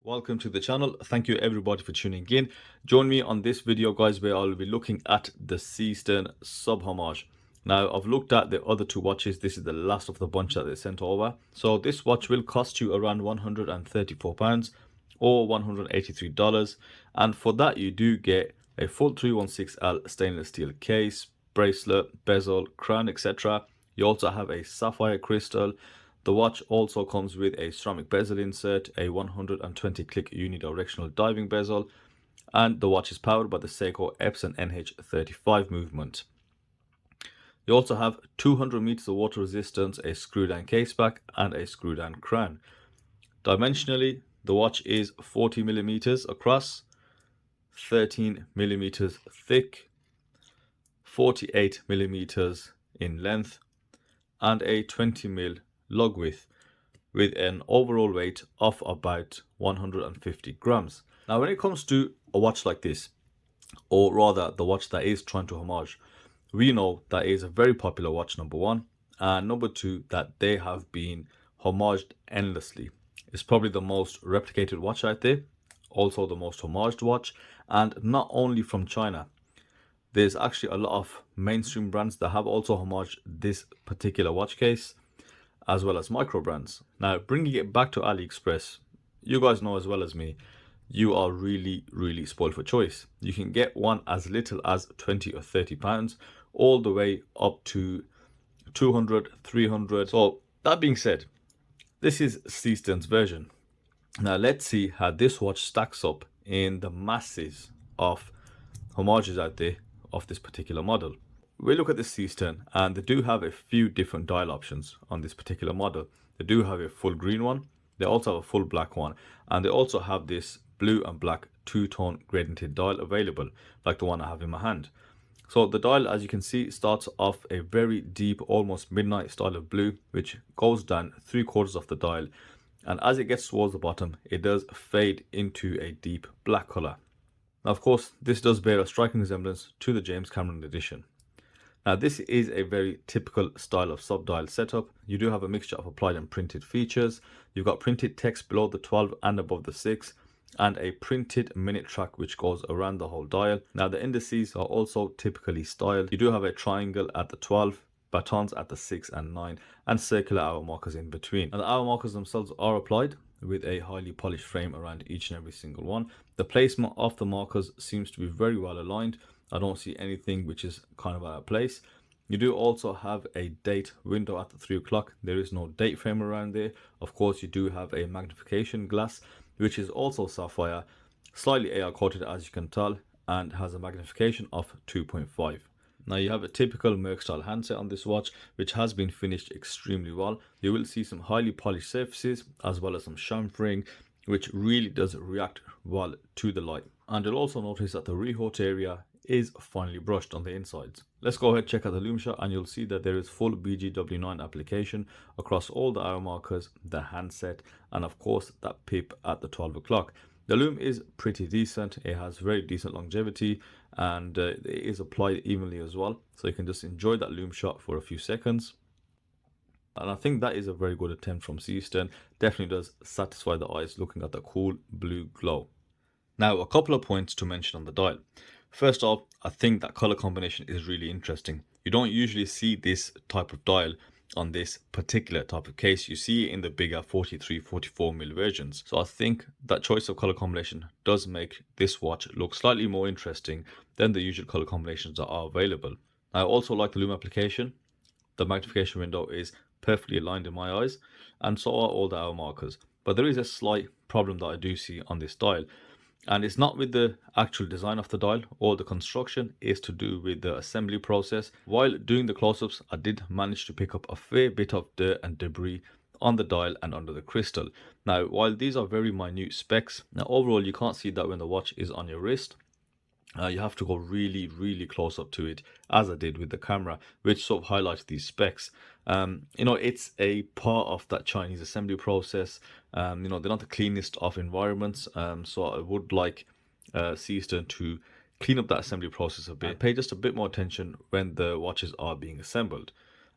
Welcome to the channel. Thank you everybody for tuning in. Join me on this video guys where I'll be looking at the Seestern Sub Homage. Now I've looked at the other two watches. This is the last of the bunch that they sent over. So this watch will cost you around £134 or $183, and for that you do get a full 316L stainless steel case, bracelet, bezel, crown, etc. You also have a sapphire crystal. The watch also comes with a ceramic bezel insert, a 120 click unidirectional diving bezel, and the watch is powered by the Seig Epson NH35 movement. You also have 200 meters of water resistance, a screw down case back, and a screw down crown. Dimensionally, the watch is 40 millimeters across, 13 millimeters thick, 48 millimeters in length, and a 20 mil lug width, with an overall weight of about 150 grams. Now when it comes to a watch like this, or rather the watch that is trying to homage, we know that it is a very popular watch, number one, and number two, that they have been homaged endlessly. It's probably the most replicated watch out there, also the most homaged watch, and not only from China. There's actually a lot of mainstream brands that have also homaged this particular watch case, as well as micro brands. Now bringing it back to AliExpress, you guys know as well as me, you are really spoiled for choice. You can get one as little as 20 or 30 pounds, all the way up to 200, 300. So that being said, this is Seestern's version. Now let's see how this watch stacks up in the masses of homages out there of this particular model. We look at the Seestern, and they do have a few different dial options on this particular model. They do have a full green one, they also have a full black one, and they also have this blue and black two-tone gradiented dial available, like the one I have in my hand. So the dial, as you can see, starts off a very deep, almost midnight style of blue, which goes down 3/4 of the dial, and as it gets towards the bottom, it does fade into a deep black color. Now of course, this does bear a striking resemblance to the James Cameron edition. Now this is a very typical style of sub-dial setup. You do have a mixture of applied and printed features. You've got printed text below the 12 and above the 6, and a printed minute track which goes around the whole dial. Now the indices are also typically styled. You do have a triangle at the 12, batons at the 6 and 9, and circular hour markers in between. And the hour markers themselves are applied with a highly polished frame around each and every single one. The placement of the markers seems to be very well aligned. I don't see anything which is kind of out of place. You do also have a date window at the 3 o'clock. There is no date frame around there. Of course, you do have a magnification glass, which is also sapphire, slightly AR coated as you can tell, and has a magnification of 2.5. Now you have a typical Merc style handset on this watch, which has been finished extremely well. You will see some highly polished surfaces, as well as some chamfering, which really does react well to the light. And you'll also notice that the rehaut area is finely brushed on the insides. Let's go ahead and check out the loom shot, and you'll see that there is full BGW9 application across all the hour markers, the handset, and of course that pip at the 12 o'clock. The loom is pretty decent. It has very decent longevity, and it is applied evenly as well, so you can just enjoy that loom shot for a few seconds. And I think that is a very good attempt from Seestern. Definitely does satisfy the eyes looking at the cool blue glow. Now a couple of points to mention on the dial. First off, I think that color combination is really interesting. You don't usually see this type of dial on this particular type of case. You see it in the bigger 43, 44 mil versions. So I think that choice of color combination does make this watch look slightly more interesting than the usual color combinations that are available. I also like the loom application. The magnification window is perfectly aligned in my eyes, and so are all the hour markers. But there is a slight problem that I do see on this dial, and it's not with the actual design of the dial or the construction. It's to do with the assembly process. While doing the close-ups, I did manage to pick up a fair bit of dirt and debris on the dial and under the crystal. Now while these are very minute specks, now overall you can't see that when the watch is on your wrist. You have to go really close up to it, as I did with the camera, which sort of highlights these specks. It's a part of that Chinese assembly process. They're not the cleanest of environments, so I would like Seestern to clean up that assembly process a bit and pay just a bit more attention when the watches are being assembled.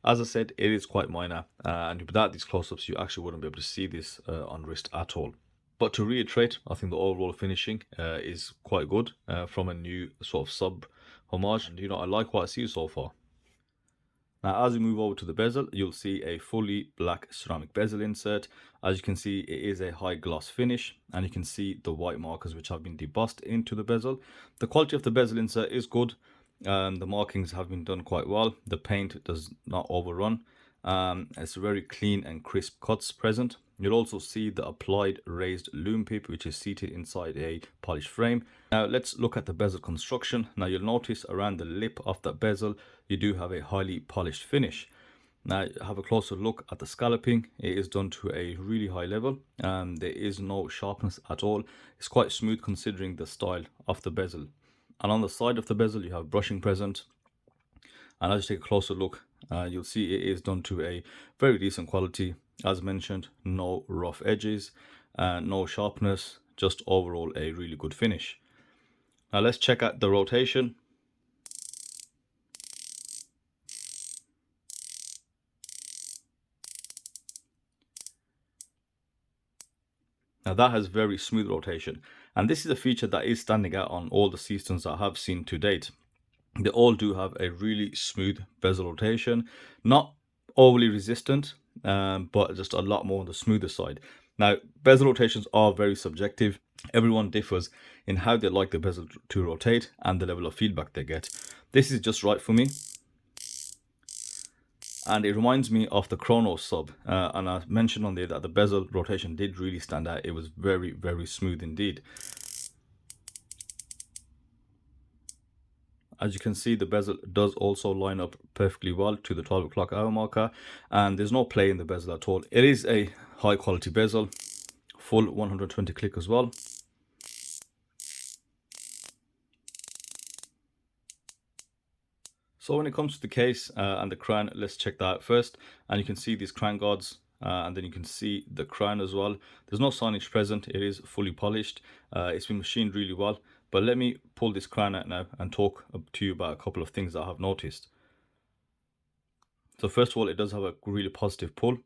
As I said, it is quite minor, and without these close-ups you actually wouldn't be able to see this on wrist at all. But to reiterate, I think the overall finishing is quite good from a new sort of sub homage. And I like what I see so far. Now, as we move over to the bezel, you'll see a fully black ceramic bezel insert. As you can see, it is a high gloss finish, and you can see the white markers which have been debossed into the bezel. The quality of the bezel insert is good. The markings have been done quite well. The paint does not overrun. It's very clean and crisp cuts present. You'll also see the applied raised loom pip, which is seated inside a polished frame. Now let's look at the bezel construction. Now you'll notice around the lip of that bezel, you do have a highly polished finish. Now have a closer look at the scalloping. It is done to a really high level. There is no sharpness at all. It's quite smooth considering the style of the bezel. And on the side of the bezel, you have brushing present. And as you take a closer look, you'll see it is done to a very decent quality. As mentioned, no rough edges, no sharpness, just overall a really good finish. Now let's check out the rotation. Now that has very smooth rotation, and this is a feature that is standing out on all the Seesterns that I have seen to date. They all do have a really smooth bezel rotation, not overly resistant, but just a lot more on the smoother side. Now, bezel rotations are very subjective. Everyone differs in how they like the bezel to rotate and the level of feedback they get. This is just right for me. And it reminds me of the Chrono Sub. And I mentioned on there that the bezel rotation did really stand out. It was very, very smooth indeed. As you can see, the bezel does also line up perfectly well to the 12 o'clock hour marker, and there's no play in the bezel at all. It is a high quality bezel, full 120 click as well. So when it comes to the case and the crown, let's check that out first. And you can see these crown guards, and then you can see the crown as well. There's no signage present. It is fully polished. It's been machined really well. But let me pull this crown out now and talk to you about a couple of things that I have noticed. So first of all, it does have a really positive pull.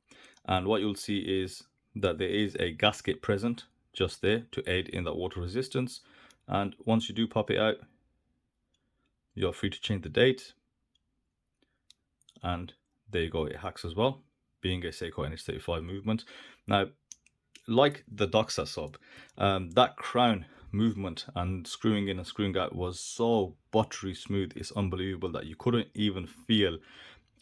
And what you'll see is that there is a gasket present just there to aid in that water resistance. And once you do pop it out, you're free to change the date. And there you go, it hacks as well, being a Seiko NH35 movement. Now, like the Doxa sub, that crown movement and screwing in and screwing out was so buttery smooth. It's unbelievable that you couldn't even feel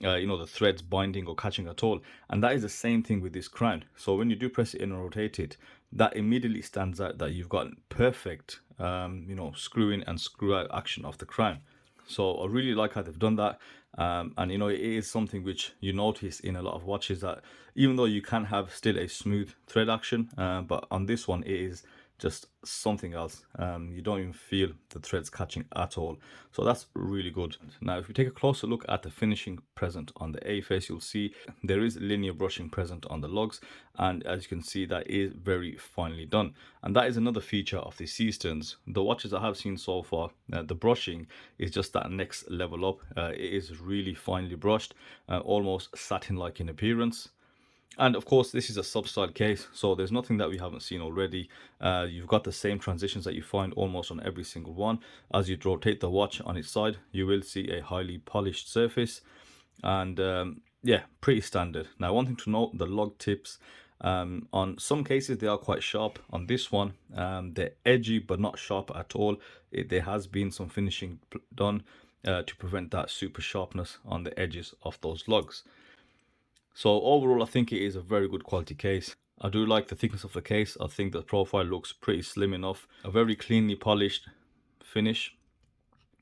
the threads binding or catching at all. And that is the same thing with this crown. So when you do press it in and rotate it, that immediately stands out that you've got perfect screw in and screw out action of the crown. So I really like how they've done that. And it is something which you notice in a lot of watches, that even though you can have still a smooth thread action, but on this one it is just something else. You don't even feel the threads catching at all. So that's really good. Now, if we take a closer look at the finishing present on the A face, you'll see there is linear brushing present on the lugs. And as you can see, that is very finely done. And that is another feature of the Seesterns. The watches I have seen so far, the brushing is just that next level up. It is really finely brushed, almost satin-like in appearance. And of course, this is a sub-style case, so there's nothing that we haven't seen already. You've got the same transitions that you find almost on every single one. As you rotate the watch on its side, you will see a highly polished surface. And yeah, pretty standard. Now, one thing to note, the lug tips, on some cases, they are quite sharp. On this one, they're edgy, but not sharp at all. There has been some finishing done to prevent that super sharpness on the edges of those lugs. So overall, I think it is a very good quality case. I do like the thickness of the case. I think the profile looks pretty slim enough. A very cleanly polished finish.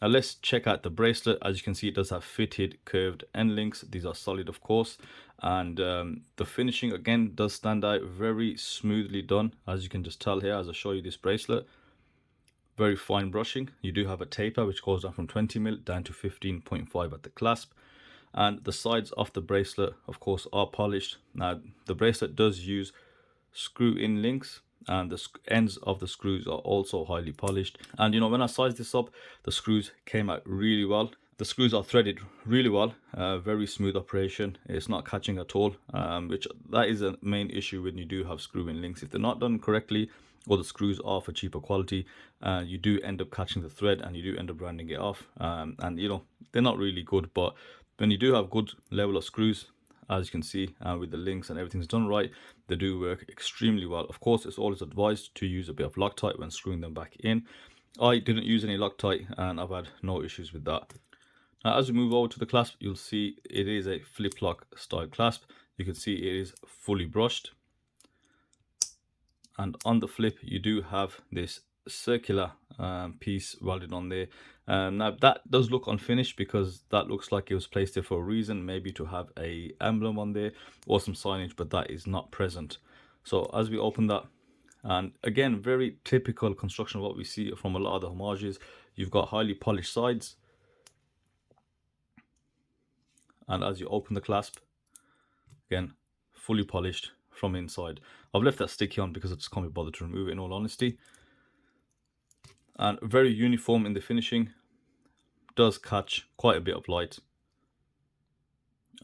Now let's check out the bracelet. As you can see, it does have fitted curved end links. These are solid, of course. And the finishing, again, does stand out. Very smoothly done, as you can just tell here as I show you this bracelet. Very fine brushing. You do have a taper, which goes down from 20mm down to 15.5 at the clasp. And the sides of the bracelet, of course, are polished. Now, the bracelet does use screw-in links, and the ends of the screws are also highly polished. And when I sized this up, the screws came out really well. The screws are threaded really well, very smooth operation. It's not catching at all, which that is a main issue when you do have screw-in links. If they're not done correctly, or the screws are for cheaper quality, you do end up catching the thread and you do end up rounding it off. And you know, they're not really good, but when you do have good level of screws, as you can see, with the links and everything's done right, they do work extremely well. Of course, it's always advised to use a bit of Loctite when screwing them back in. I didn't use any Loctite and I've had no issues with that. Now, as we move over to the clasp, you'll see it is a flip-lock style clasp. You can see it is fully brushed. And on the flip, you do have this circular piece welded on there. Now, that does look unfinished because that looks like it was placed there for a reason, maybe to have a emblem on there or some signage, but that is not present. So as we open that, and again, very typical construction of what we see from a lot of the homages, you've got highly polished sides. And as you open the clasp, again, fully polished from inside. I've left that sticky on because I just can't be bothered to remove it, in all honesty. And very uniform in the finishing. Does catch quite a bit of light.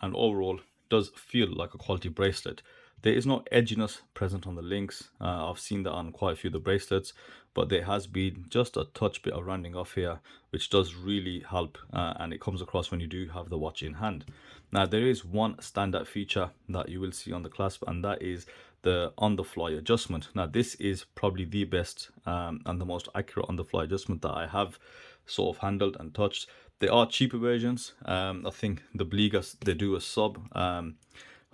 And overall, does feel like a quality bracelet. There is no edginess present on the links. I've seen that on quite a few of the bracelets, but there has been just a touch bit of rounding off here, which does really help, and it comes across when you do have the watch in hand. Now, there is one standout feature that you will see on the clasp, and that is the on-the-fly adjustment. Now, this is probably the best and the most accurate on-the-fly adjustment that I have sort of handled and touched. There are cheaper versions. I think the Bligas, they do a sub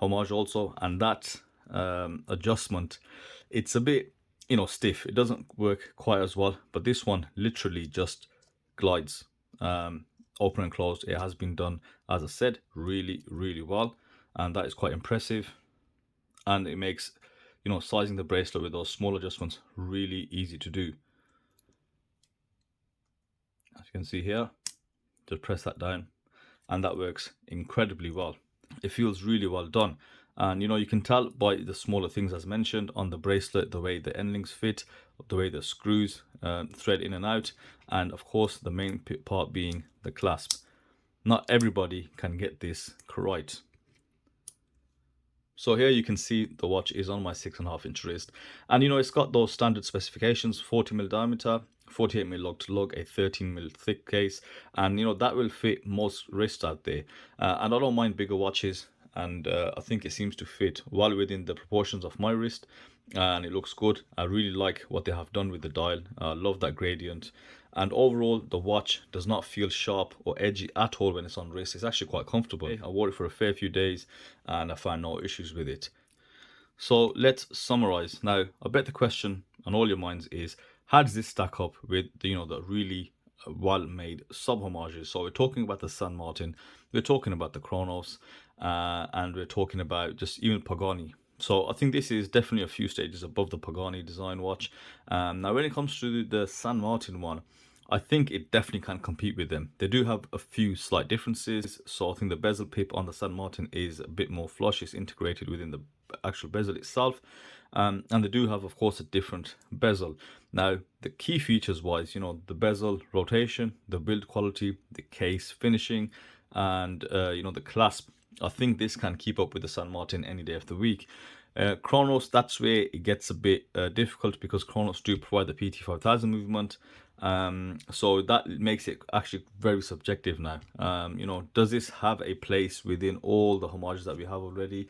homage also, and that adjustment, it's a bit, you know, stiff. It doesn't work quite as well, but this one literally just glides, open and closed. It has been done, as I said, really well, and that is quite impressive. And it makes, you know, sizing the bracelet with those small adjustments really easy to do. As you can see here, just press that down and that works incredibly well. It feels really well done, and you know, you can tell by the smaller things as mentioned on the bracelet, the way the end links fit, the way the screws thread in and out, and of course the main part being the clasp. Not everybody can get this right. So here you can see the watch is on my 6.5 inch wrist, and you know, it's got those standard specifications: 40mm diameter, 48mm lug to lug, a 13mm thick case, and you know, that will fit most wrists out there. And I don't mind bigger watches, and I think it seems to fit well within the proportions of my wrist, and it looks good. I really like what they have done with the dial. I love that gradient, and overall the watch does not feel sharp or edgy at all when it's on wrist. It's actually quite comfortable. I wore it for a fair few days and I found no issues with it. So let's summarize. Now, I bet the question on all your minds is, how does this stack up with the, you know, the really well-made sub homages? So we're talking about the San Martin, we're talking about the Chronos, and we're talking about just even Pagani. So I think this is definitely a few stages above the Pagani design watch. Now, when it comes to the San Martin one, I think it definitely can compete with them. They do have a few slight differences. So I think the bezel pip on the San Martin is a bit more flush. It's integrated within the actual bezel itself. And they do have, of course, a different bezel. Now, the key features wise, you know, the bezel rotation, the build quality, the case finishing, and, you know, the clasp. I think this can keep up with the San Martin any day of the week. Chronos, that's where it gets a bit difficult, because Chronos do provide the PT5000 movement. So that makes it actually very subjective now. You know, does this have a place within all the homages that we have already?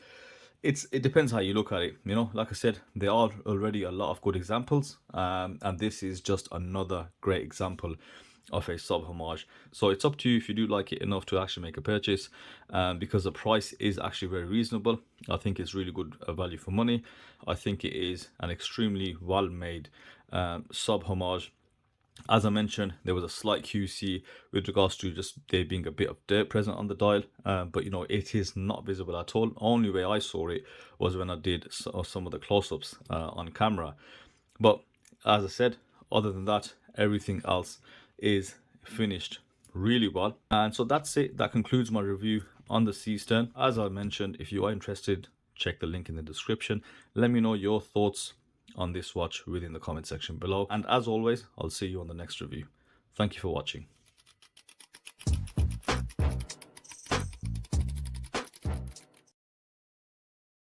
It depends how you look at it. You know, like I said, there are already a lot of good examples, and this is just another great example of a sub homage. So it's up to you if you do like it enough to actually make a purchase, because the price is actually very reasonable. I think it's really good value for money. I think it is an extremely well made sub homage. As I mentioned, there was a slight QC with regards to just there being a bit of dirt present on the dial, but you know, it is not visible at all. Only way I saw it was when I did some of the close-ups on camera. But as I said, other than that, everything else is finished really well. And so that's it. That concludes my review on the Seestern. As I mentioned, if you are interested, check the link in the description. Let me know your thoughts on this watch within the comment section below, and as always, I'll see you on the next review. Thank you for watching.